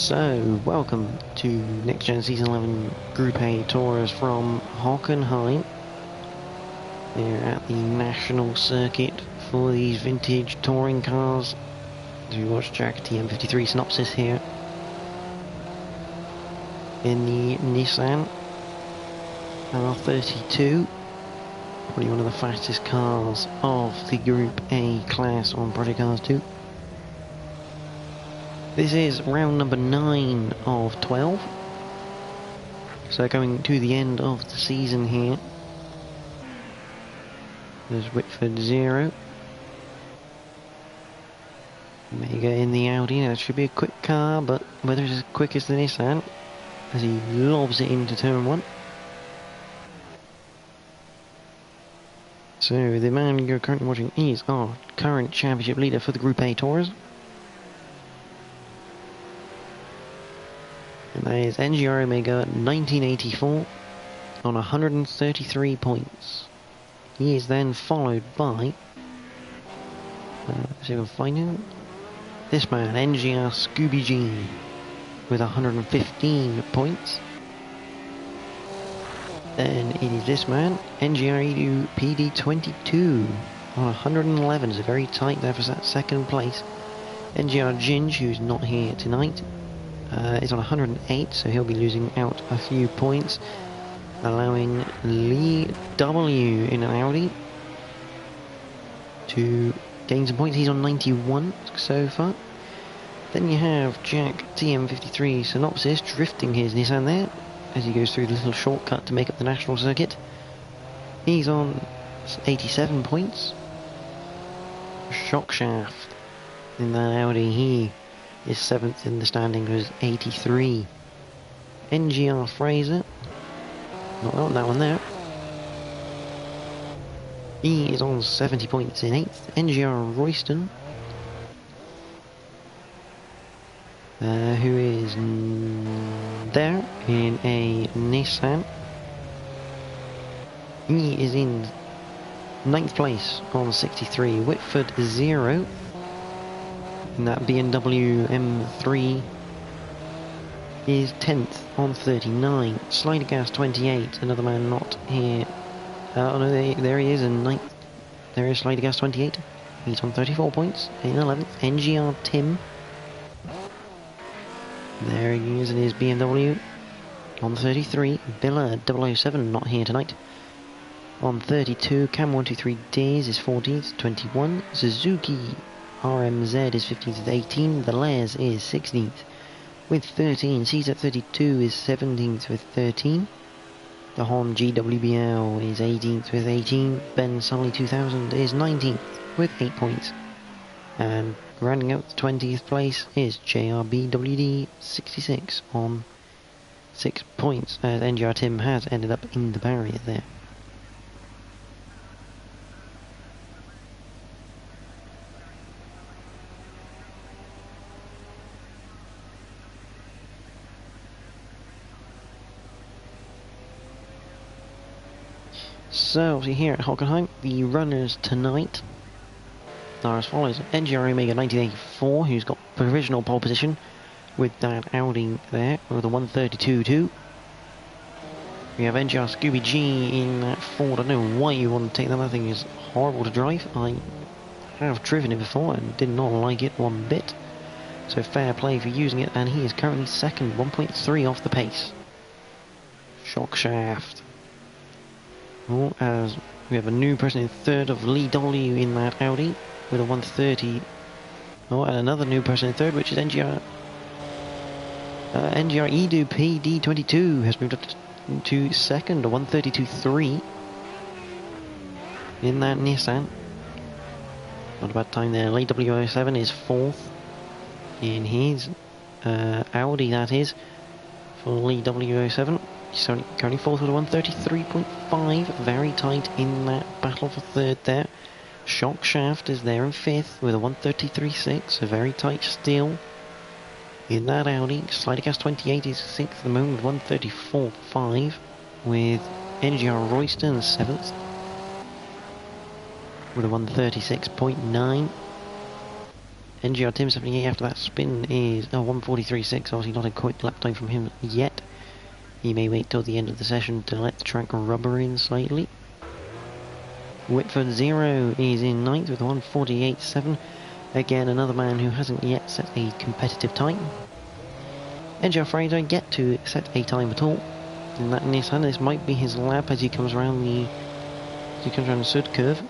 So, welcome to NXTGEN Season 11 Group A tours from Hockenheim. They're at the national circuit for these vintage touring cars. As we watch Jack TM53 synopsis here. In the Nissan R32. Probably one of the fastest cars of the Group A class on Project Cars 2. This is round number 9 of 12. So going to the end of the season here. There's Whitford 0. Mega in the Audi. That should be a quick car, but whether it's as quick as the Nissan, as he lobs it into turn 1. So the man you're currently watching is our current championship leader for the Group A Tours. And that is NGR Omega 1984 on 133 points. He is then followed by, let's see if I can find him, this man, NGR Scooby G, with 115 points. Then it is this man, NGR Edu PD22 on 111. It's very tight there for that second place. NGR Ginge, who's not here tonight, is on 108, so he'll be losing out a few points, allowing Lee W in an Audi to gain some points. He's on 91 so far. Then you have Jack TM53 synopsis drifting his Nissan there as he goes through the little shortcut to make up the national circuit. He's on 87 points. Shockshaft in that Audi, he is 7th in the standings with 83. NGR Fraser, not on that one there. He is on 70 points in 8th. NGR Royston, who is there in a Nissan. He is in 9th place on 63. Whitford 0. And that BMW M3 is 10th on 39. Slider Gas 28, another man not here. Oh no, there he is in 9th. There is Slider Gas 28. He's on 34 points in 11th. NGR Tim. There he is in his BMW on 33. Billa 007 not here tonight. On 32. Cam123 Days is 14th, 21. Suzuki RMZ is 15th with 18, the Les is 16th with 13, CZ 32 is 17th with 13, the Hon GWBL is 18th with 18, Ben Sully 2000 is 19th with 8 points, and rounding out the 20th place is JRBWD 66 on 6 points, as NGR Tim has ended up in the barrier there. So, obviously here at Hockenheim, the runners tonight are as follows. NGR Omega 1984, who's got provisional pole position with that Audi there, with a 132.2. We have NGR Scooby G in that Ford. I don't know why you want to take that. That thing is horrible to drive. I have driven it before and did not like it one bit. So fair play for using it, and he is currently second, 1.3 off the pace. Shockshaft. Oh, as we have a new person in third of Lee W in that Audi with a 130. Oh, and another new person in third, which is NGR. NGR Edu PD22 has moved up to second, a 132.3 in that Nissan. Not a bad time there. Lee W07 is fourth in his Audi, that is, for Lee W07. He's currently fourth with a 133.5, very tight in that battle for third there. Shockshaft is there in fifth with a 133.6, so very tight still in that Audi. Slider Gas 28 is sixth at the moment with 134.5, with NGR Royston seventh with a 136.9. NGR Tim 78 after that spin is 1:43.6. Obviously not a quick lap time from him yet. He may wait till the end of the session to let the track rubber in slightly. Whitford 0 is in 9th with 1:48.7. Again, another man who hasn't yet set a competitive time. NGR Fraser yet to set a time at all. In that Nissan, this might be his lap as he comes around the Sud curve.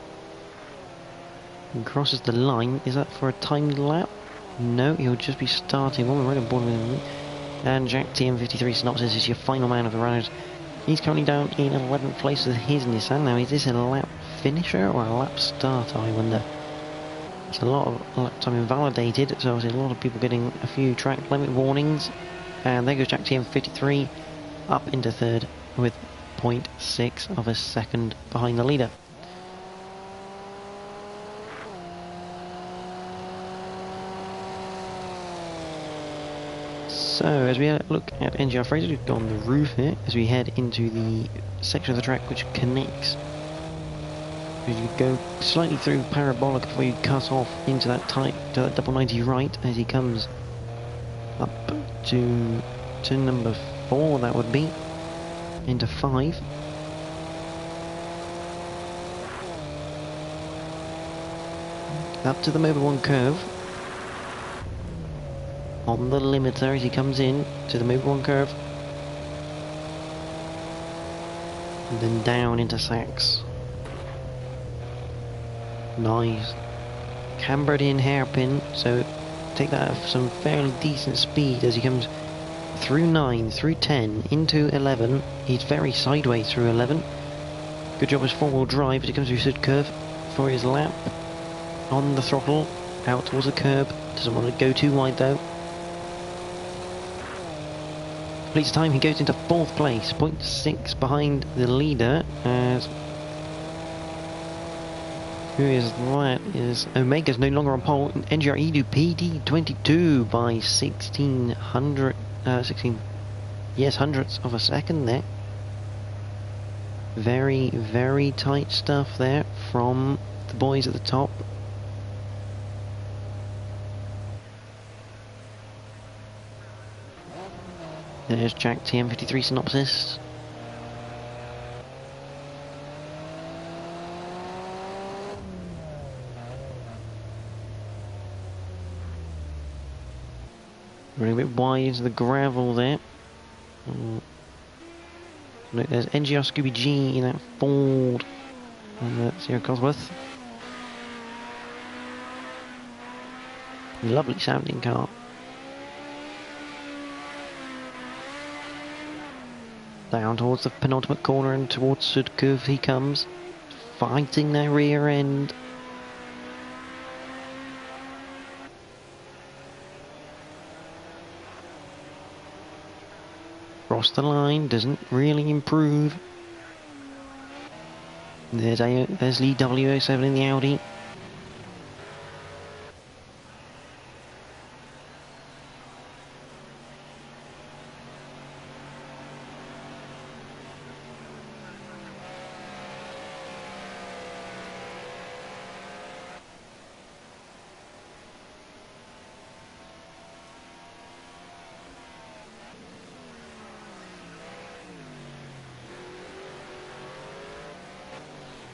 And crosses the line. Is that for a timed lap? No, he'll just be starting on the right on board with him. And Jack TM53 Synopsis is your final man of the runners. He's currently down in 11th place with his Nissan. Now, is this a lap finisher or a lap starter, I wonder? It's a lot of lap time invalidated, so there's a lot of people getting a few track limit warnings. And there goes Jack TM53 up into third with 0.6 of a second behind the leader. So, as we look at NGR Fraser, we've got on the roof here, as we head into the section of the track which connects. As you go slightly through parabolic before you cut off into that double 90 right, as he comes up to turn number 4, that would be, into 5. Up to the Mobile 1 curve. On the limiter as he comes in to the Mobile 1 curve. And then down into Sachs. Nice. Cambered in hairpin, so take that at some fairly decent speed as he comes through 9, through 10, into 11. He's very sideways through 11. Good job as four-wheel drive as he comes through Sud curve for his lap. On the throttle, out towards the curb. Doesn't want to go too wide though. Completes time, he goes into 4th place, 0.6 behind the leader, as who is that? Is Omega's no longer on pole. NGR Edu PD22 by 16 hundredths of a second there. Very, very tight stuff there from the boys at the top. There's Jack TM53 Synopsis. Running a bit wide into the gravel there. Look, there's NGR Scooby G in that Ford on the Sierra Cosworth. Lovely sounding car. Down towards the penultimate corner and towards Sud curve he comes, fighting their rear end. Cross the line, doesn't really improve. There's Lee W07 in the Audi.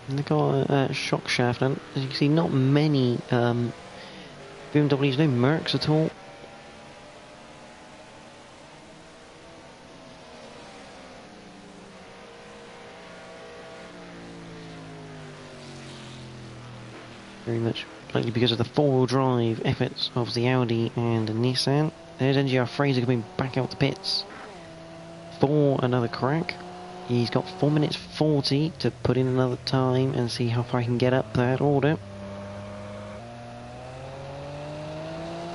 And they've got a shock shaft, and as you can see, not many BMWs, no Mercs at all. Very much likely because of the four-wheel drive efforts of the Audi and the Nissan. There's NGR Fraser coming back out the pits for another crack. He's got 4 minutes 40 to put in another time and see how far he can get up that order.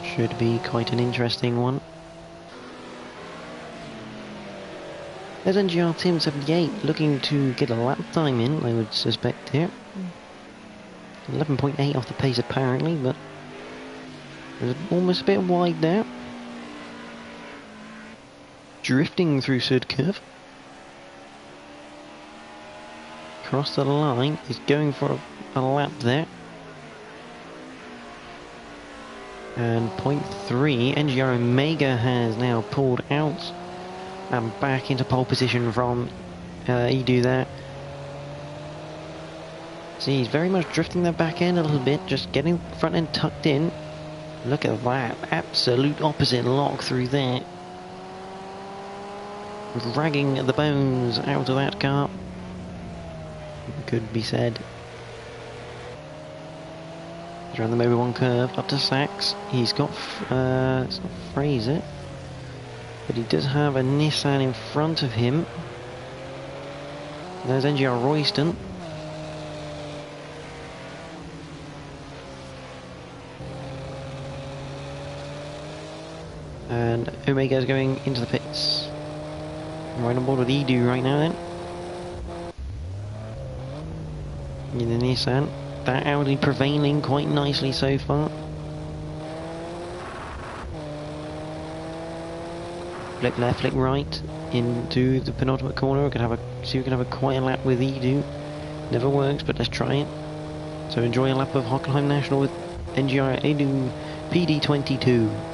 Should be quite an interesting one. There's NGR Tim 78 looking to get a lap time in, I would suspect here. 11.8 off the pace apparently, but there's almost a bit wide there. Drifting through Sud curve. Across the line, he's going for a lap there. And .3, NGR Omega has now pulled out and back into pole position from Edu there. See, he's very much drifting the back end a little bit, just getting front end tucked in. Look at that, absolute opposite lock through there. Dragging the bones out of that car. Could be said. He's around the Mobil 1 curve, up to Sachs. He's got, it's not Fraser, but he does have a Nissan in front of him. There's NGR Royston. And Omega's going into the pits. Right on board with Edu right now then. In the Nissan. That Audi prevailing quite nicely so far. Flick left, flick right into the penultimate corner. We can have a quiet lap with Edu. Never works, but let's try it. So enjoy a lap of Hockenheim National with NGR Edu PD22.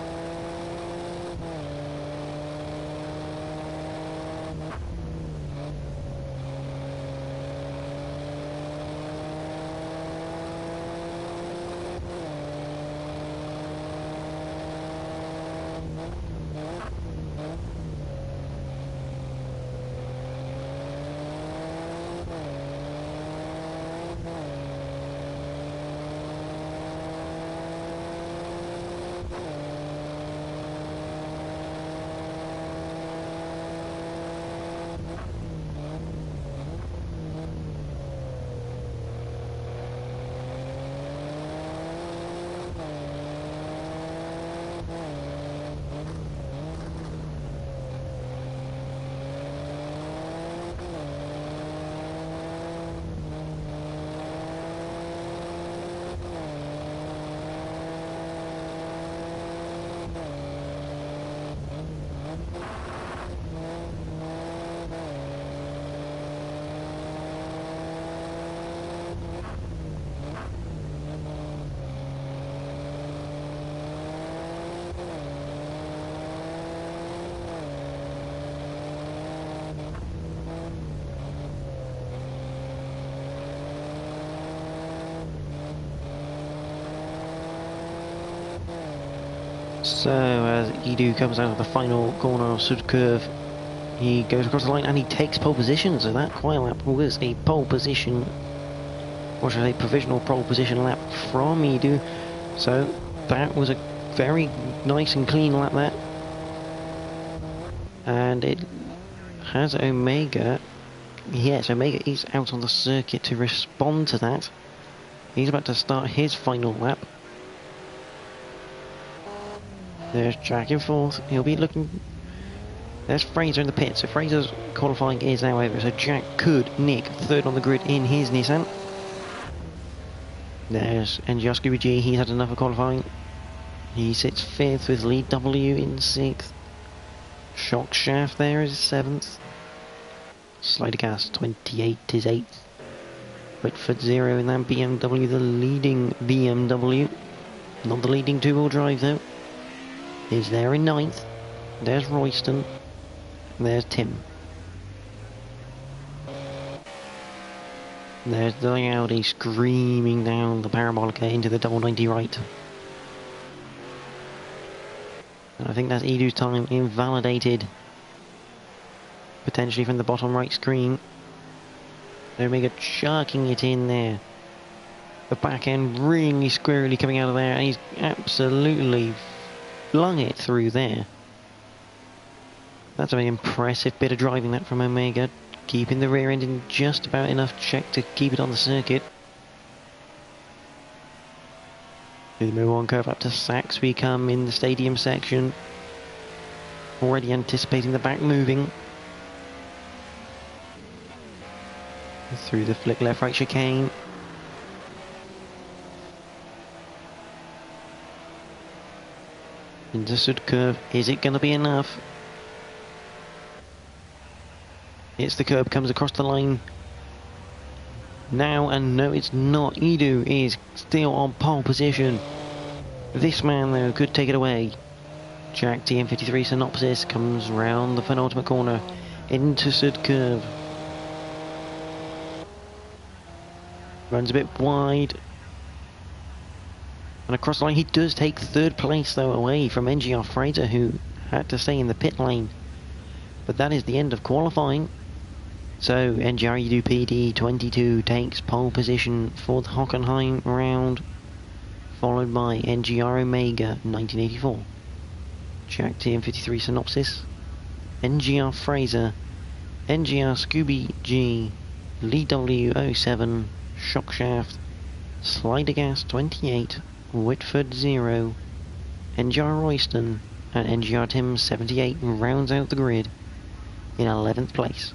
So as Edu comes out of the final corner of Sud Curve, he goes across the line and he takes pole position. So that quiet lap was a pole position, or should I say provisional pole position lap from Edu. So that was a very nice and clean lap there. And it has Omega. Yes, Omega is out on the circuit to respond to that. He's about to start his final lap. There's Jack in fourth. He'll be looking. There's Fraser in the pit. So Fraser's qualifying is now over. So Jack could nick third on the grid in his Nissan. There's NGR Scooby G. He's had enough of qualifying. He sits fifth with Lee W in sixth. Shock Shaft there is seventh. Slider Gas 28 is eighth. Whitford 0 in that BMW, the leading BMW. Not the leading two-wheel drive though. Is there in ninth. There's Royston. There's Tim. There's the Audi screaming down the parabolica into the double 90 right. And I think that's Edu's time invalidated. Potentially from the bottom right screen. Omega chucking it in there. The back end really squarely coming out of there, and he's absolutely flung it through there. That's a very impressive bit of driving that from Omega, keeping the rear end in just about enough check to keep it on the circuit. Through the Mobil 1 curve up to Sachs we come in the stadium section. Already anticipating the back moving. Through the flick left right chicane. Into Sud curve. Is it going to be enough? It's the curb, comes across the line now, and no, it's not. Edu is still on pole position. This man, though, could take it away. Jack TM53 Synopsis comes round the penultimate corner into Sud Curve. Runs a bit wide. And across the line, he does take third place, though, away from NGR Fraser, who had to stay in the pit lane. But that is the end of qualifying. So, NGR Edu PD22 takes pole position for the Hockenheim round, followed by NGR Omega 1984. Jack TM53 Synopsis, NGR Fraser, NGR Scooby G, Lee W07, Shockshaft, Slider Gas 28, Whitford 0, NGR Royston, and NGR Tim 78 rounds out the grid in 11th place.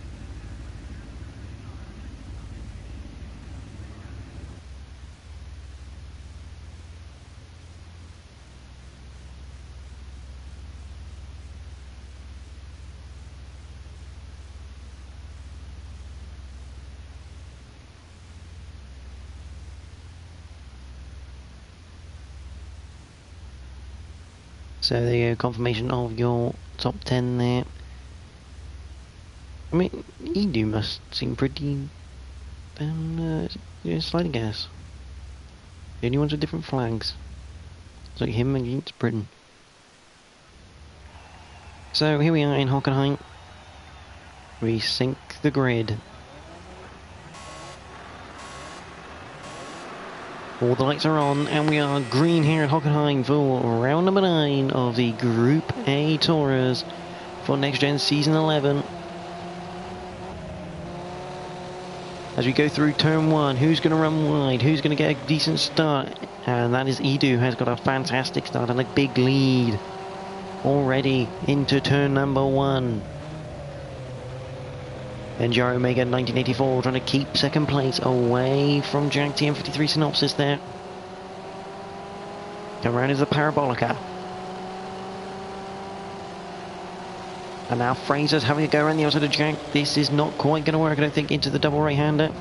So there you go, confirmation of your top 10 there. I mean, Edu must seem pretty sliding gas. The only ones with different flags. It's like him against Britain. So here we are in Hockenheim. We sink the grid. All the lights are on, and we are green here at Hockenheim for round number 9 of the Group A Tourers for Next Gen Season 11. As we go through turn 1, who's going to run wide? Who's going to get a decent start? And that is Edu, who has got a fantastic start and a big lead already into turn number 1. NGR Omega 1984 trying to keep second place away from Jack TM53 Synopsis there. Come around is the Parabolica. And now Fraser's having a go around the outside of Jack. This is not quite going to work, I don't think, into the double right-hander.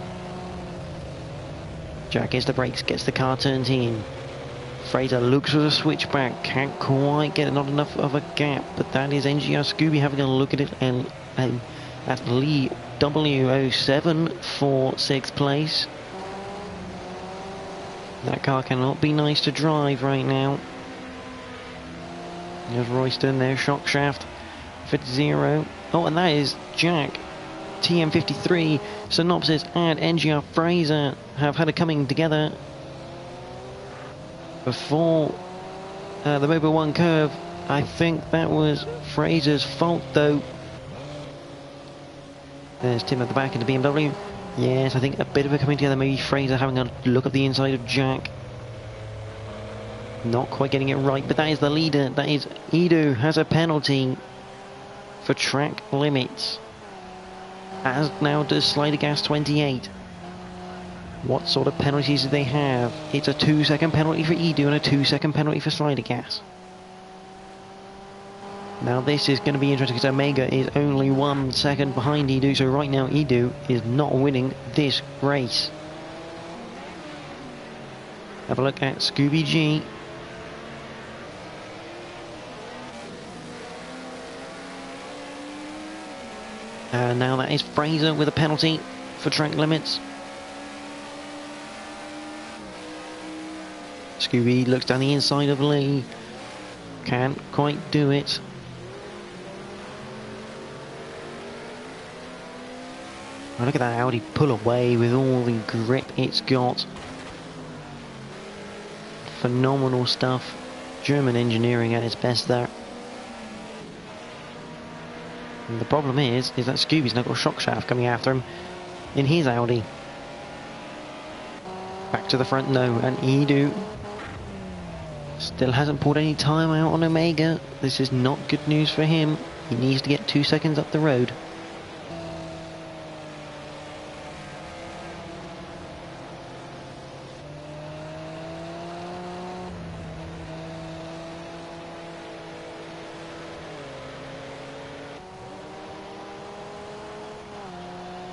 Jack gets the brakes, gets the car turned in. Fraser looks for the switchback, can't quite get not enough of a gap, but that is NGR Scooby having a look at it, and that's Lee W07 for 6th place. That car cannot be nice to drive right now. There's Royston, there's Shockshaft, Fit 0. Oh, and that is Jack TM53 Synopsis and NGR Fraser have had a coming together before the Mobil 1 curve. I think that was Fraser's fault, though. There's Tim at the back in the BMW. Yes, I think a bit of a coming together. Maybe Fraser having a look at the inside of Jack. Not quite getting it right, but that is the leader. That is Edu has a penalty for track limits. As now does Slider Gas 28. What sort of penalties do they have? It's a 2-second penalty for Edu and a 2-second penalty for Slider Gas. Now this is going to be interesting because Omega is only 1 second behind Edu, so right now Edu is not winning this race. Have a look at Scooby G. And now that is Fraser with a penalty for track limits. Scooby looks down the inside of Lee. Can't quite do it. Oh, look at that Audi pull away with all the grip it's got. Phenomenal stuff. German engineering at its best there. And the problem is that Scooby's now got a Shockshaft coming after him in his Audi. Back to the front though, and Edu still hasn't pulled any time out on Omega. This is not good news for him. He needs to get 2 seconds up the road.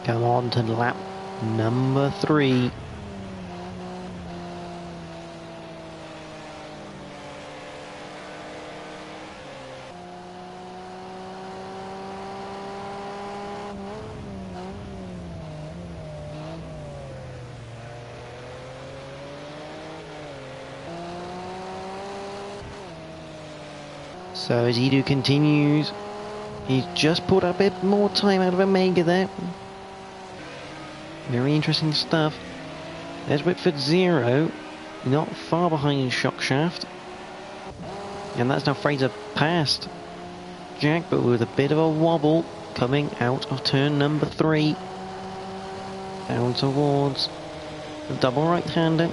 Come on to lap number 3. So as Edu continues, he's just pulled a bit more time out of Omega there. Very interesting stuff. There's Whitford 0, not far behind Shockshaft. And that's now Fraser past Jack, but with a bit of a wobble coming out of turn number 3. Down towards the double right-hander.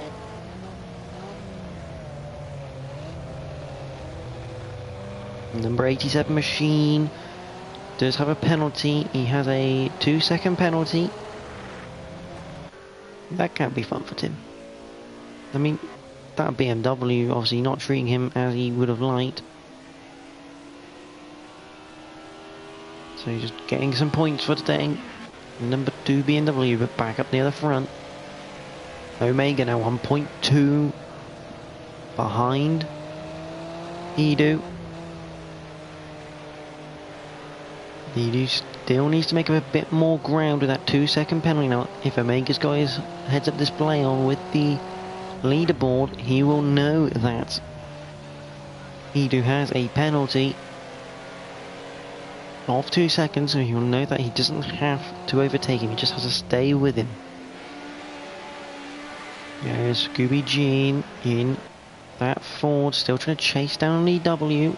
Number 87 machine does have a penalty. He has a 2-second penalty. That can't be fun for Tim. I mean, that BMW obviously not treating him as he would have liked. So he's just getting some points for today. Number 2 BMW, but back up near the front. Omega now 1.2 behind Edu. Edu still needs to make up a bit more ground with that 2-second penalty. Now, if Omega's got his heads-up display on with the leaderboard, he will know that Edu has a penalty of 2 seconds, so he will know that he doesn't have to overtake him, he just has to stay with him. There's Scooby Jean in that Ford, still trying to chase down EW.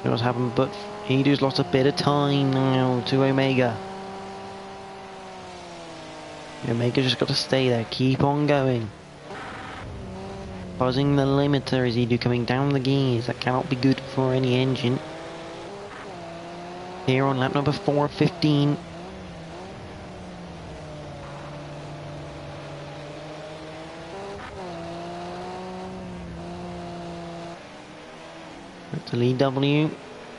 What's happened, but Edu's lost a bit of time now to Omega. Omega just got to stay there, keep on going. Buzzing the limiter as Edu coming down the gears. That cannot be good for any engine. Here on lap number 4 of 15. To lead W.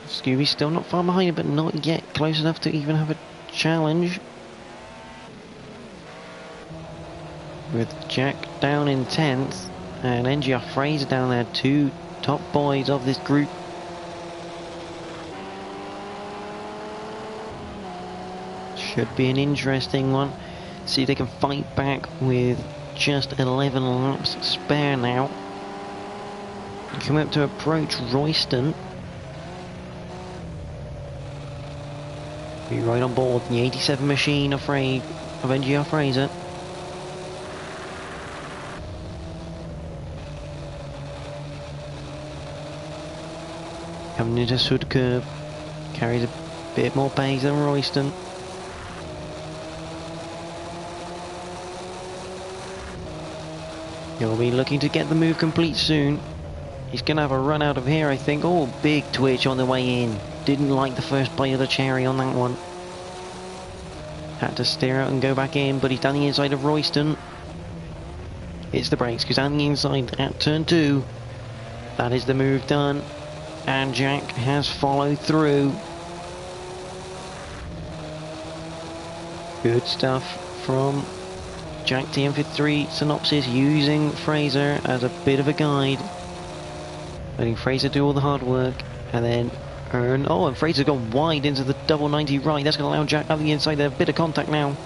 Scooby's still not far behind it, but not yet close enough to even have a challenge. With Jack down in 10th and NGR Fraser down there, 2 top boys of this group. Should be an interesting one. See if they can fight back with just 11 laps spare now. Coming up to approach Royston. Be right on board the 87 machine of NGR Fraser. Coming into Sud curve, carries a bit more pace than Royston. He'll be looking to get the move complete soon. He's going to have a run out of here, I think. Oh, big twitch on the way in. Didn't like the first bite of the cherry on that one. Had to steer out and go back in, but he's down the inside of Royston. It's the brakes, because down the inside at turn 2. That is the move done. And Jack has followed through. Good stuff from Jack TM53 Synopsis, using Fraser as a bit of a guide. Letting Fraser do all the hard work, and then earn. Oh, and Fraser's gone wide into the double 90 right. That's going to allow Jack up the inside there. A bit of contact now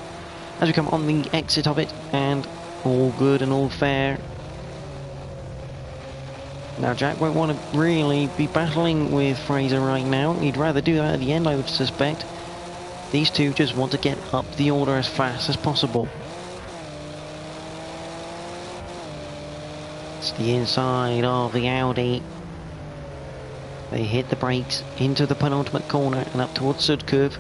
as we come on the exit of it, and all good and all fair. Now Jack won't want to really be battling with Fraser right now. He'd rather do that at the end, I would suspect. These two just want to get up the order as fast as possible. It's the inside of the Audi. They hit the brakes into the penultimate corner and up towards Sud curve.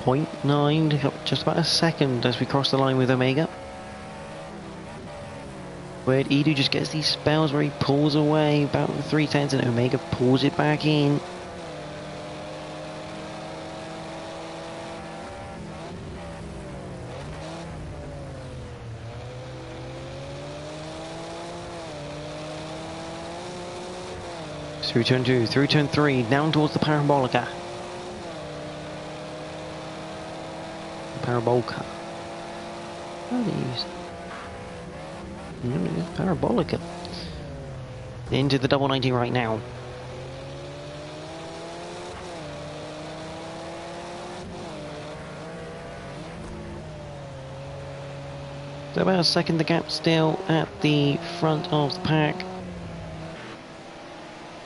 .9, just about a second as we cross the line with Omega. Where Edu just gets these spells where he pulls away about the 3/10 and Omega pulls it back in. Through turn 2, through turn 3, down towards the Parabolica. Parabolica. How do you use it? Parabolica. Into the double 90 right now. So about a second the gap still at the front of the pack.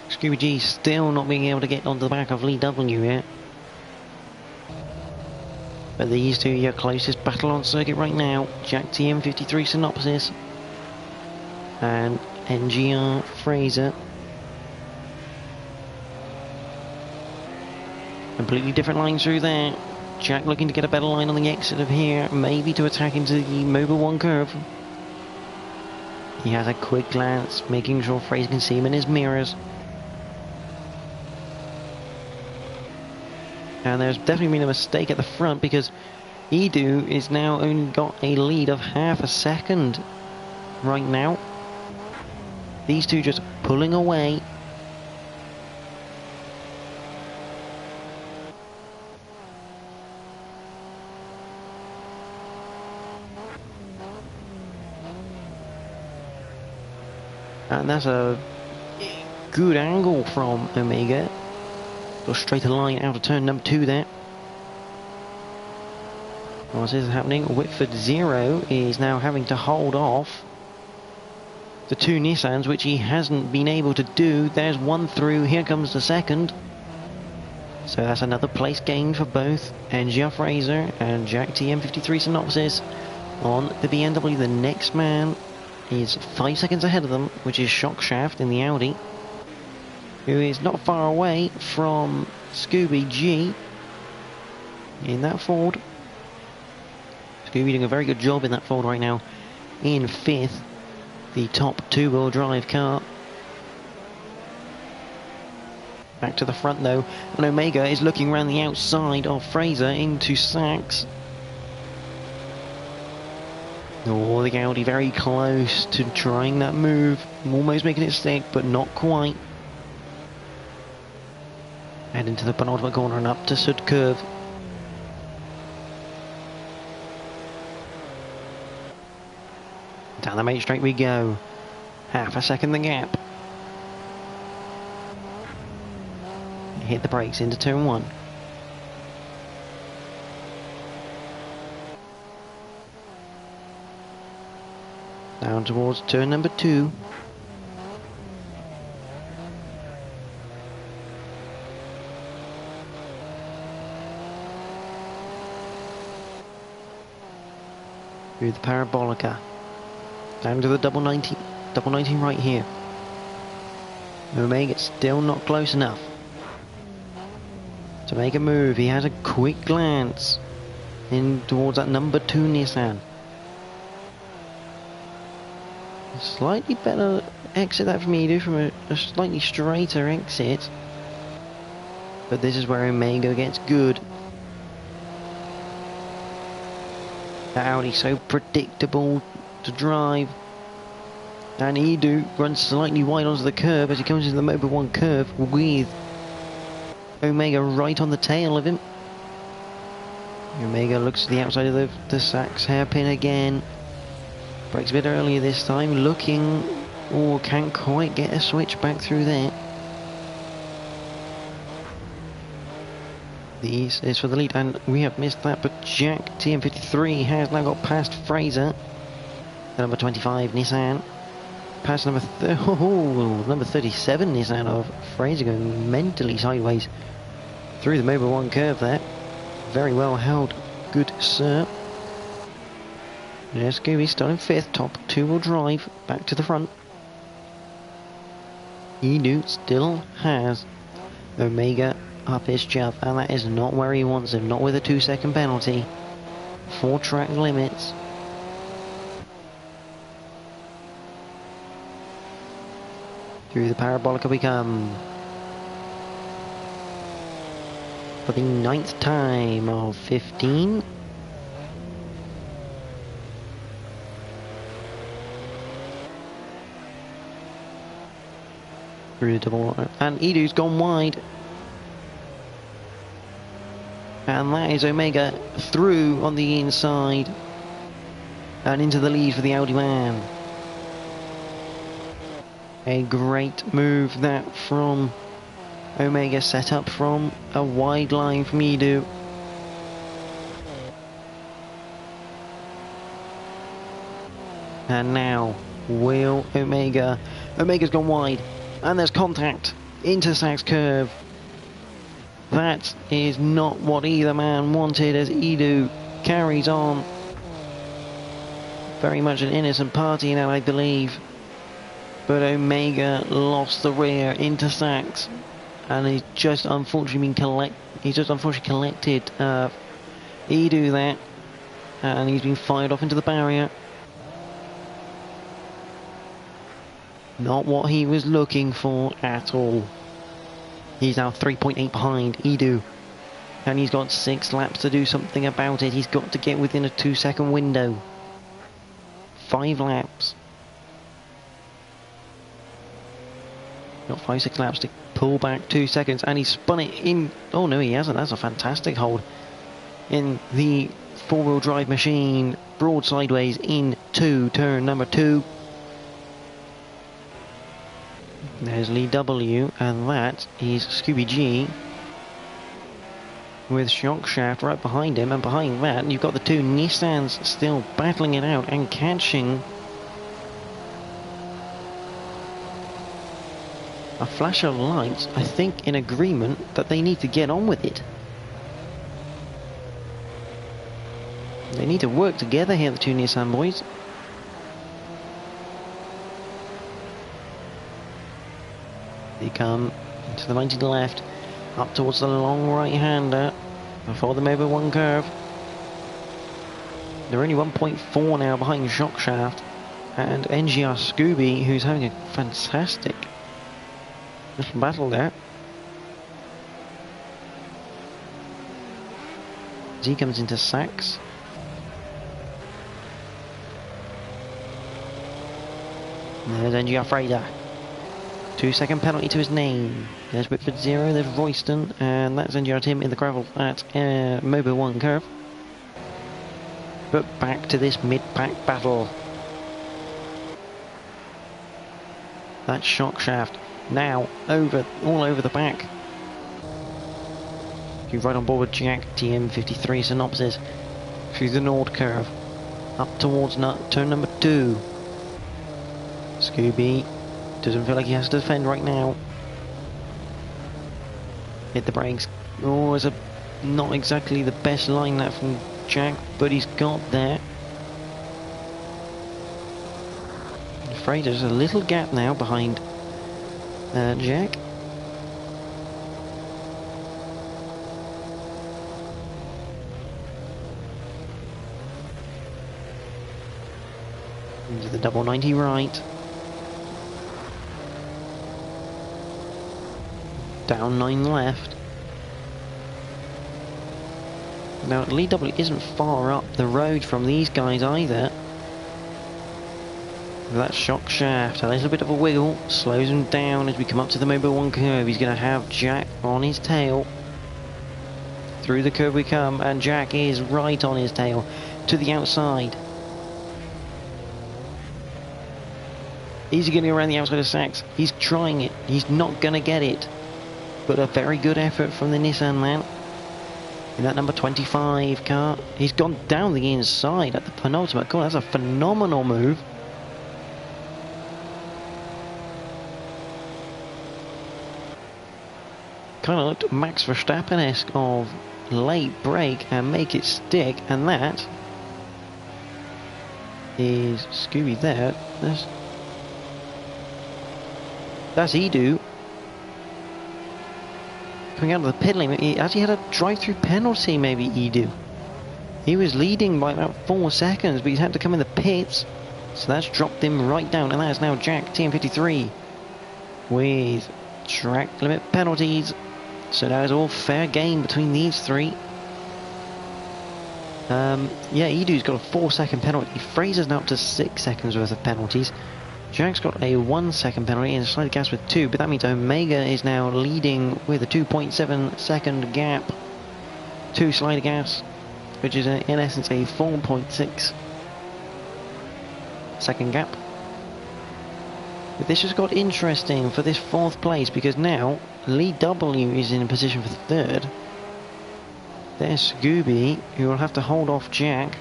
Scooby G still not being able to get onto the back of Lee W yet. But these two are your closest battle on circuit right now. Jack TM53 Synopsis and NGR Fraser. Completely different line through there. Jack looking to get a better line on the exit of here, maybe to attack into the Mobile 1 curve. He has a quick glance, making sure Fraser can see him in his mirrors. And there's definitely been a mistake at the front because Edu is now only got a lead of half a second right now. These two just pulling away. And that's a good angle from Omega. Got a straighter line out of turn number 2 there. Whilst this is happening, Whitford 0 is now having to hold off the 2 Nissans, which he hasn't been able to do. There's one through, here comes the second. So that's another place gain for both NGR Fraser and Jack TM53 Synopsis on the BMW. The next man is 5 seconds ahead of them, which is Shockshaft in the Audi, who is not far away from Scooby G in that Ford. Scooby doing a very good job in that Ford right now, in 5th, the top 2-wheel drive car. Back to the front though, and Omega is looking around the outside of Fraser into Sachs. Oh, the Audi very close to trying that move, almost making it stick, but not quite. Head into the penultimate corner and up to Sud Curve. Down the main straight we go. Half a second the gap. Hit the brakes into turn 1. Down towards turn number 2. Through the Parabolica. Down to the double 90 right here. Omega still not close enough to make a move. He has a quick glance in towards that number 2 Nissan. Slightly better exit that from Edu, from a slightly straighter exit. But this is where Omega gets good. That Audi so predictable to drive. And Edu runs slightly wide onto the curb as he comes into the Mobile 1 curve with Omega right on the tail of him. Omega looks to the outside of the Sachs hairpin again. Brakes a bit earlier this time, looking, or can't quite get a switch back through there. The East is for the lead, and we have missed that, but Jack TM53 has now got past Fraser. The number 25 Nissan. Past number 37 Nissan of Fraser, going mentally sideways through the Mobile 1 curve there. Very well held, good sir. Yes, Scooby starting 5th, top 2-wheel drive, back to the front. Edu still has Omega up his chuff, and that is not where he wants him, not with a 2-second penalty. 4 track limits. Through the Parabolica we come. For the 9th time of 15. Through the double, and Edu's gone wide. And that is Omega through on the inside. And into the lead for the Audi man. A great move that from Omega, set up from a wide line from Edu. And now, will Omega. Omega's gone wide. And there's contact into Sachs curve. That is not what either man wanted as Edu carries on. Very much an innocent party now, I believe. But Omega lost the rear into Sachs. And he's just unfortunately collected Edu there. And he's been fired off into the barrier. Not what he was looking for at all. He's now 3.8 behind Edu. And he's got 6 laps to do something about it. He's got to get within a 2-second window. 5 laps. Got 5-6 laps to pull back 2 seconds. And he's spun it in. Oh no, he hasn't. That's a fantastic hold. In the 4-wheel drive machine. Broad sideways into turn number 2. There's Lee W, and that is Scooby G with Shockshaft right behind him, and behind that you've got the 2 Nissans still battling it out and catching a flash of lights, I think in agreement that they need to get on with it. They need to work together here, the 2 Nissan boys. They come to the 90 to the left, up towards the long right-hander before the Mobo 1 curve. They're only 1.4 now behind Shockshaft and NGR Scooby, who's having a fantastic little battle there. As he comes into Sachs. There's NGR Fraser. 2-second penalty to his name. There's Whitford 0, there's Royston, and that's NGR Tim in the gravel at Mobo 1 curve. But back to this mid-pack battle. That's Shockshaft now all over the back. You right on board with Jack, TM53 Synopsis through the Nord curve up towards turn number 2. Scooby doesn't feel like he has to defend right now. Hit the brakes. Oh, it's not exactly the best line that from Jack, but he's got there. I'm afraid there's a little gap now behind Jack. Into the double 90 right. Down 9 left. Now Lee W isn't far up the road from these guys either. That Shockshaft, a little bit of a wiggle, slows him down as we come up to the Mobo 1 curve. He's going to have Jack on his tail. Through the curve we come, and Jack is right on his tail to the outside. Is he going to go around the outside of Sachs? He's trying it. He's not going to get it. But a very good effort from the Nissan man. In that number 25 car. He's gone down the inside at the penultimate corner. That's a phenomenal move. Kind of looked Max Verstappen-esque of late brake and make it stick. And that is Scooby there. That's Edu. Coming out of the pit lane, he actually had a drive-through penalty, maybe Edu. He was leading by about 4 seconds, but he's had to come in the pits. So that's dropped him right down, and that is now Jack, TM53, with track limit penalties. So that is all fair game between these 3. Yeah, Edu's got a 4-second penalty. Fraser's now up to 6 seconds worth of penalties. Jack's got a 1-second penalty and a slide gas with 2, but that means Omega is now leading with a 2.7 second gap to slide gas, which is in essence a 4.6 second gap. But this has got interesting for this 4th place, because now Lee W is in a position for 3rd. There's Scooby, who will have to hold off Jack.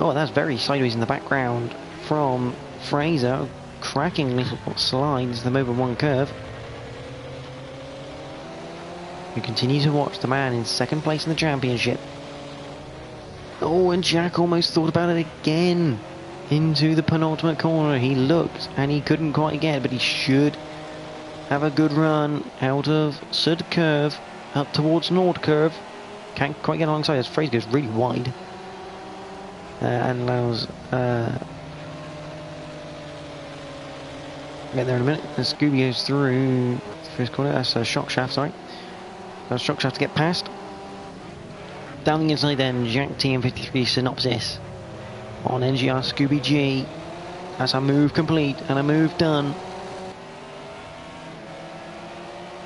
Oh, that's very sideways in the background from Fraser. Cracking little slides them over one curve. We continue to watch the man in second place in the championship. Oh, and Jack almost thought about it again. Into the penultimate corner. He looked and he couldn't quite get it, but he should have a good run out of Sud curve up towards Nord curve. Can't quite get alongside as Fraser goes really wide. And allows get there in a minute. As Scooby goes through the first corner. That's a shock shaft, sorry. That's shock shaft to get past. Down the inside then, Jack TM53 Synopsis on NGR Scooby G. That's a move complete and a move done.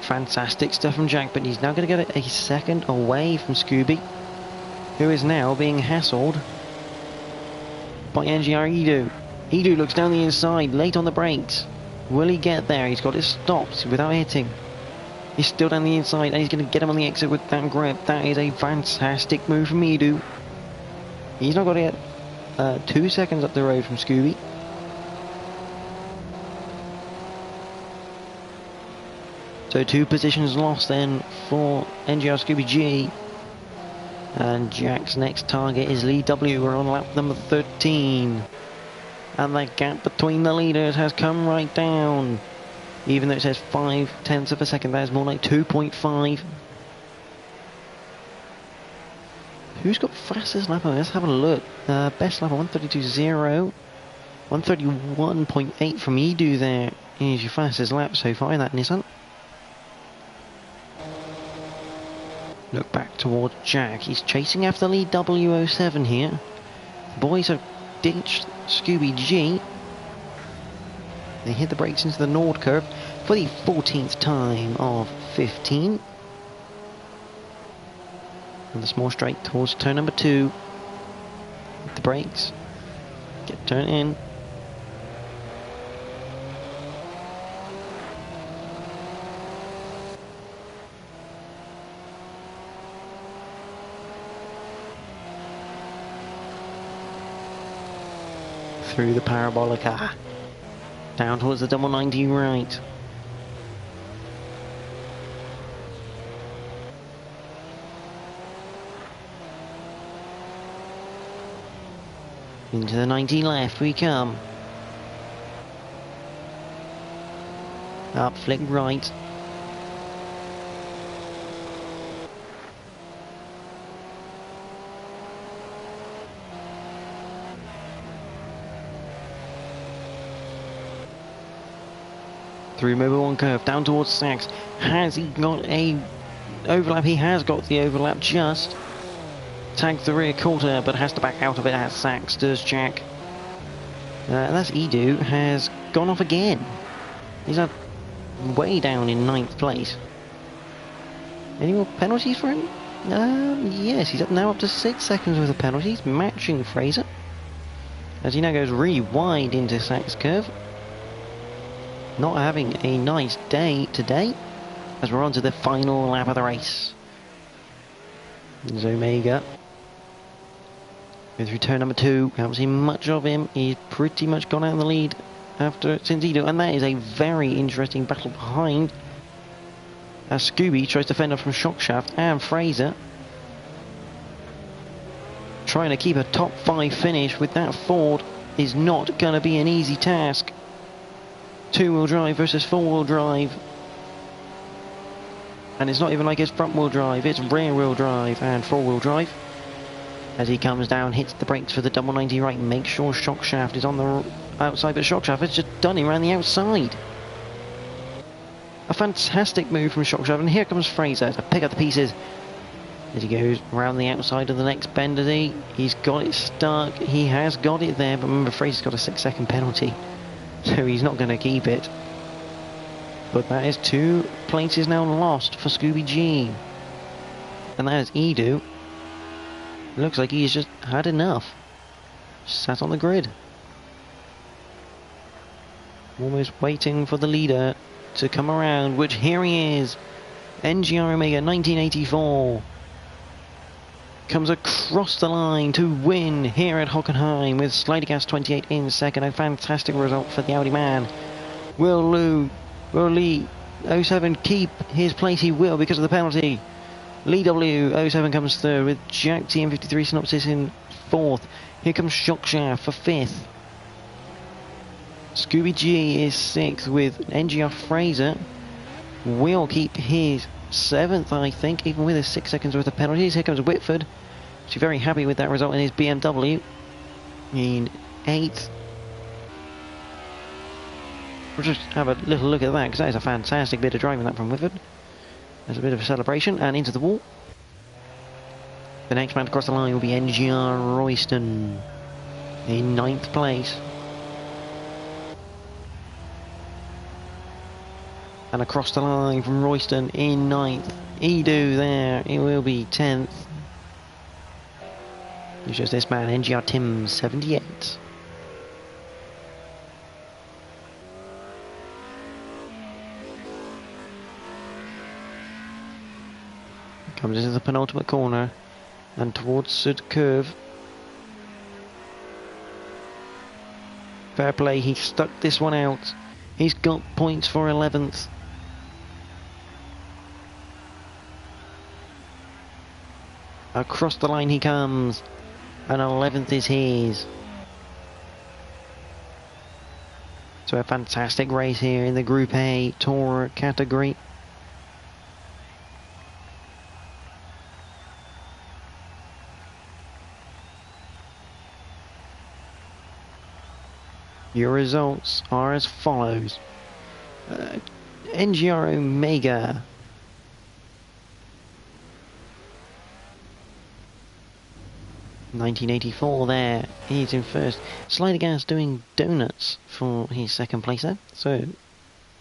Fantastic stuff from Jack, but he's now going to get it a second away from Scooby, who is now being hassled by NGR Edu. Edu looks down the inside, late on the brakes. Will he get there? He's got it stopped without hitting. He's still down the inside and he's going to get him on the exit with that grip. That is a fantastic move from Edu. He's not got it yet. 2 seconds up the road from Scooby. So 2 positions lost then for NGR Scooby G. And Jack's next target is Lee W. We're on lap number 13. And the gap between the leaders has come right down. Even though it says 0.5 of a second, that is more like 2.5. Who's got fastest lap? Let's have a look. Best lap 132.0. 131.8 from Edu there is your fastest lap so far in that Nissan. Look back towards Jack. He's chasing after Lee W07 here. The boys have ditched Scooby G. They hit the brakes into the Nord curve for the 14th time of 15. And the small straight towards turn number 2. Hit the brakes. Get turn in. Through the parabolica. Down towards the double 90 right. Into the 90 left we come. Up flick right. Through Mobile 1 curve, down towards Sachs. Has he got a overlap? He has got the overlap just. Tagged the rear quarter, but has to back out of it as Sachs does Jack. That's Edu, has gone off again. He's up way down in 9th place. Any more penalties for him? Yes, he's now up to 6 seconds with the penalties, matching Fraser. As he now goes really wide into Sachs curve. Not having a nice day today, as we're on to the final lap of the race. Zomega. Go through turn number 2, haven't seen much of him. He's pretty much gone out in the lead after Cinzido, and that is a very interesting battle behind. As Scooby tries to fend off from Shockshaft and Fraser. Trying to keep a top 5 finish with that Ford is not going to be an easy task. 2-wheel drive versus 4-wheel drive. And it's not even like it's front-wheel drive, it's rear-wheel drive and 4-wheel drive. As he comes down, hits the brakes for the double 90 right, make sure Shockshaft is on the outside, but Shockshaft has just done him around the outside. A fantastic move from Shockshaft, and here comes Fraser to pick up the pieces. As he goes around the outside of the next bend, he's got it stuck, he has got it there, but remember Fraser's got a 6-second penalty. So he's not going to keep it. But that is 2 places now lost for Scooby G. And that is Edu. Looks like he's just had enough. Sat on the grid. Almost waiting for the leader to come around, which here he is. NGR Omega 1984. comes across the line to win here at Hockenheim with Slidergas 28 in second. A fantastic result for the Audi man. Will Lee 07 keep his place? He will, because of the penalty. Lee W 07 comes third with Jack TM53 Synopsis in fourth. Here comes Shockshaft for fifth. Scooby G is sixth with NGR Fraser. Will keep his seventh, I think, even with his 6 seconds worth of penalties. Here comes Whitford. She's very happy with that result in his BMW in eighth. We'll just have a little look at that, because that is a fantastic bit of driving that from Whitford. There's a bit of a celebration, and into the wall. The next man to cross the line will be NGR Royston in ninth place. And across the line from Royston in ninth. Edu there, it will be 10th. It's just this man, NGR Tim 78. Comes into the penultimate corner and towards the curve. Fair play, he stuck this one out. He's got points for 11th. Across the line he comes, and 11th is his. So a fantastic race here in the Group A Tourer category. Your results are as follows. NGR Omega $19.84 there, he's in first. Slidergas doing donuts for his second place there. So,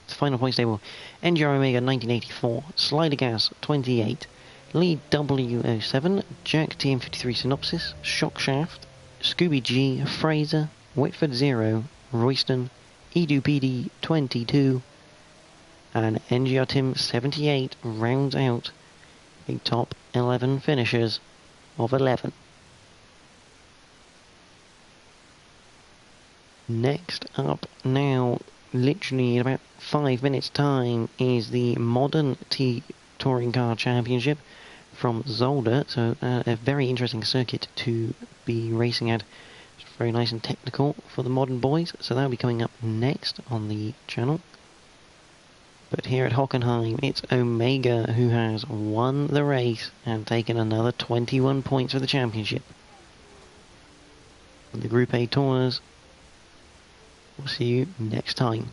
the final points table. NGR Omega $19.84, Slidergas 28, Lee W07, Jack TM53 Synopsis, Shockshaft, Scooby G, Fraser, Whitford 0, Royston, Edu PD 22, and NGR Tim 78 rounds out a top 11 finishers of 11. Next up now, literally in about 5 minutes time, is the Modern T Touring Car Championship from Zolder. So a very interesting circuit to be racing at. It's very nice and technical for the modern boys. So that'll be coming up next on the channel. But here at Hockenheim, it's Omega who has won the race and taken another 21 points for the championship. The Group A Tours. We'll see you next time.